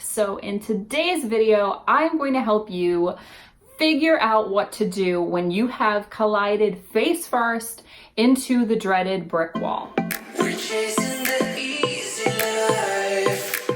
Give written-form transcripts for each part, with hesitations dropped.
So in today's video, I'm going to help you figure out what to do when you have collided face first into the dreaded brick wall. We're chasing the easy life.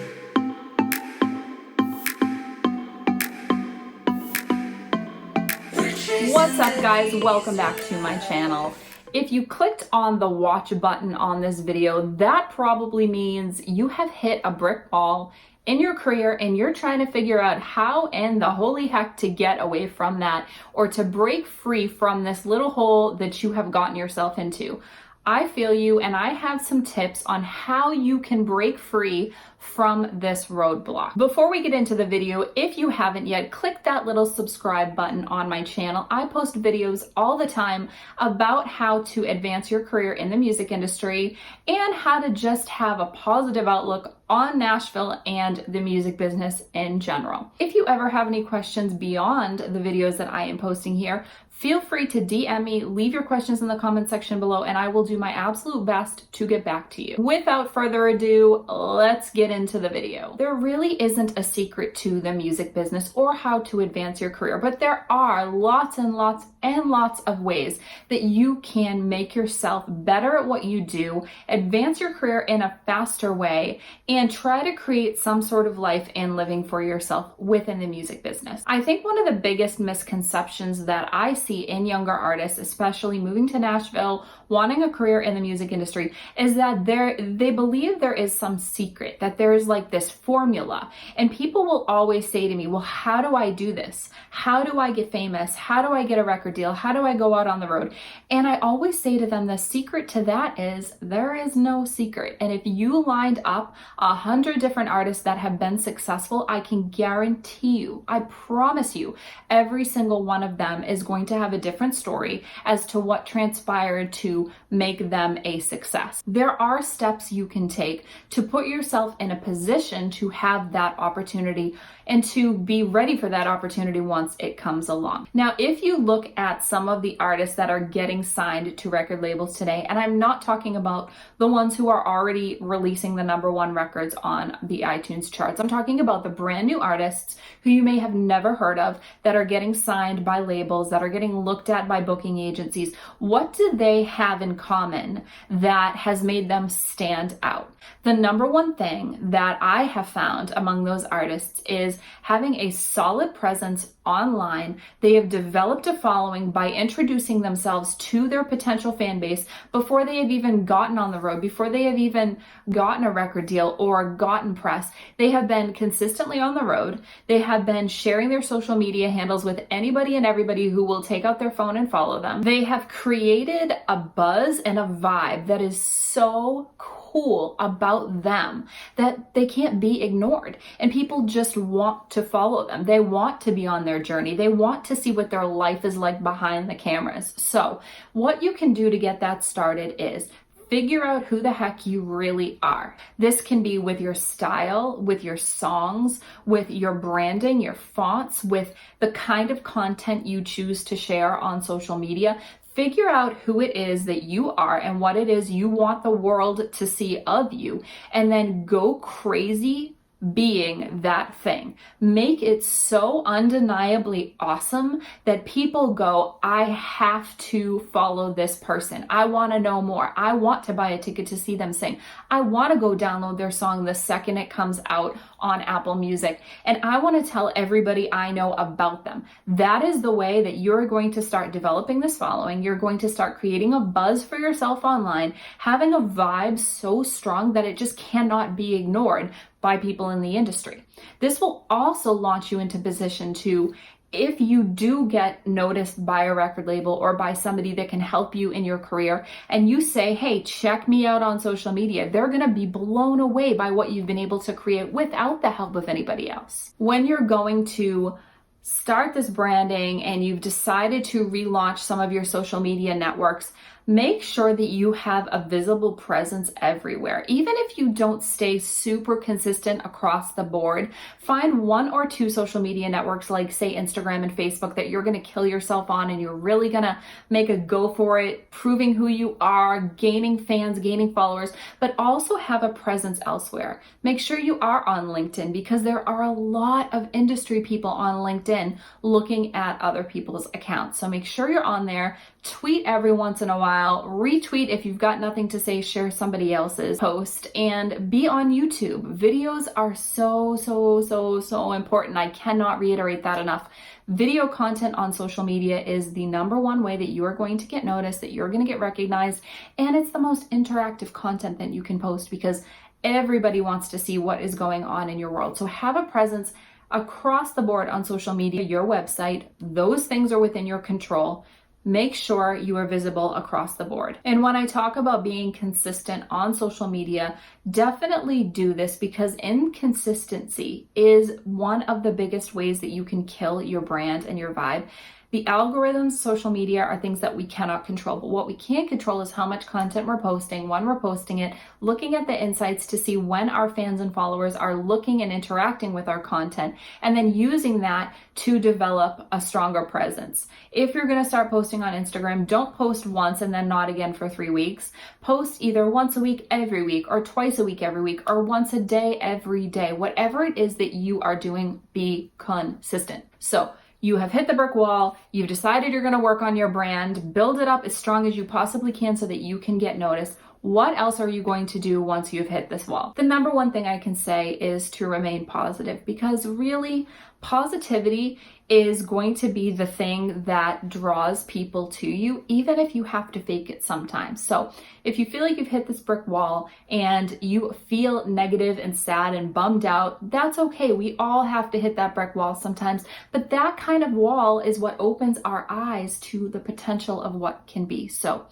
What's up guys, welcome back to my channel. If you clicked on the watch button on this video, that probably means you have hit a brick wall in your career and you're trying to figure out how in the holy heck to get away from that or to break free from this little hole that you have gotten yourself into. I feel you, and I have some tips on how you can break free from this roadblock. Before we get into the video, if you haven't yet, click that little subscribe button on my channel. I post videos all the time about how to advance your career in the music industry and how to just have a positive outlook on Nashville and the music business in general. If you ever have any questions beyond the videos that I am posting here, feel free to DM me, leave your questions in the comment section below, and I will do my absolute best to get back to you. Without further ado, let's get into the video. There really isn't a secret to the music business or how to advance your career, but there are lots and lots and lots of ways that you can make yourself better at what you do, advance your career in a faster way, and try to create some sort of life and living for yourself within the music business. I think one of the biggest misconceptions that I see in younger artists, especially moving to Nashville, wanting a career in the music industry, is that they believe there is some secret, that there is like this formula. And people will always say to me, well, how do I do this? How do I get famous? How do I get a record deal? How do I go out on the road? And I always say to them, the secret to that is there is no secret. And if you lined up 100 different artists that have been successful, I can guarantee you, I promise you, every single one of them is going to have a different story as to what transpired to make them a success. There are steps you can take to put yourself in a position to have that opportunity and to be ready for that opportunity once it comes along. Now, if you look at some of the artists that are getting signed to record labels today, and I'm not talking about the ones who are already releasing the #1 records on the iTunes charts. I'm talking about the brand new artists who you may have never heard of that are getting signed by labels, that are getting looked at by booking agencies. What do they have in common that has made them stand out? The #1 thing that I have found among those artists is having a solid presence online. They have developed a following by introducing themselves to their potential fan base before they have even gotten on the road, before they have even gotten a record deal or gotten press. They have been consistently on the road. They have been sharing their social media handles with anybody and everybody who will take out their phone and follow them. They have created a buzz and a vibe that is so cool about them that they can't be ignored, and people just want to follow them. They want to be on their journey. They want to see what their life is like behind the cameras. So what you can do to get that started is figure out who the heck you really are. This can be with your style, with your songs, with your branding, your fonts, with the kind of content you choose to share on social media. Figure out who it is that you are and what it is you want the world to see of you, and then go crazy being that thing. Make it so undeniably awesome that people go, I have to follow this person. I want to know more. I want to buy a ticket to see them sing. I want to go download their song the second it comes out on Apple Music. And I want to tell everybody I know about them. That is the way that you're going to start developing this following. You're going to start creating a buzz for yourself online, having a vibe so strong that it just cannot be ignored by people in the industry. This will also launch you into position to, if you do get noticed by a record label or by somebody that can help you in your career, and you say, hey, check me out on social media, they're gonna be blown away by what you've been able to create without the help of anybody else. When you're going to start this branding and you've decided to relaunch some of your social media networks, Make sure that you have a visible presence everywhere. Even if you don't stay super consistent across the board, find one or two social media networks like, say, Instagram and Facebook that you're going to kill yourself on and you're really going to make a go for it, proving who you are, gaining fans, gaining followers, but also have a presence elsewhere. Make sure you are on LinkedIn, because there are a lot of industry people on LinkedIn looking at other people's accounts. So make sure you're on there. Tweet every once in a while, retweet if you've got nothing to say, share somebody else's post, and be on YouTube. Videos are so important. I cannot reiterate that enough. Video content on social media is the number one way that you are going to get noticed, that you're going to get recognized, and it's the most interactive content that you can post, because everybody wants to see what is going on in your world. So have a presence across the board on social media, your website. Those things are within your control. Make sure you are visible across the board. And when I talk about being consistent on social media, definitely do this, because inconsistency is one of the biggest ways that you can kill your brand and your vibe. The algorithms, social media are things that we cannot control, but what we can control is how much content we're posting, when we're posting it, looking at the insights to see when our fans and followers are looking and interacting with our content, and then using that to develop a stronger presence. If you're going to start posting on Instagram, don't post once and then not again for 3 weeks. Post either once a week every week, or twice a week every week, or once a day every day. Whatever it is that you are doing, be consistent. So you have hit the brick wall, you've decided you're going to work on your brand, build it up as strong as you possibly can so that you can get noticed. What else are you going to do once you've hit this wall? The number one thing I can say is to remain positive, because really, positivity is going to be the thing that draws people to you, even if you have to fake it sometimes. So if you feel like you've hit this brick wall and you feel negative and sad and bummed out, that's okay. We all have to hit that brick wall sometimes, but that kind of wall is what opens our eyes to the potential of what can be. So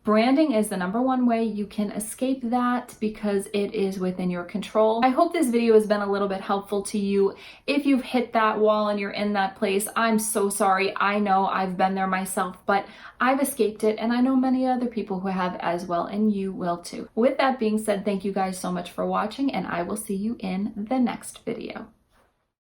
branding is the number one way you can escape that, because it is within your control. I hope this video has been a little bit helpful to you. If you've hit that wall and you're in that place, I'm so sorry. I know I've been there myself, but I've escaped it, and I know many other people who have as well, and you will too. With that being said, thank you guys so much for watching, and I will see you in the next video.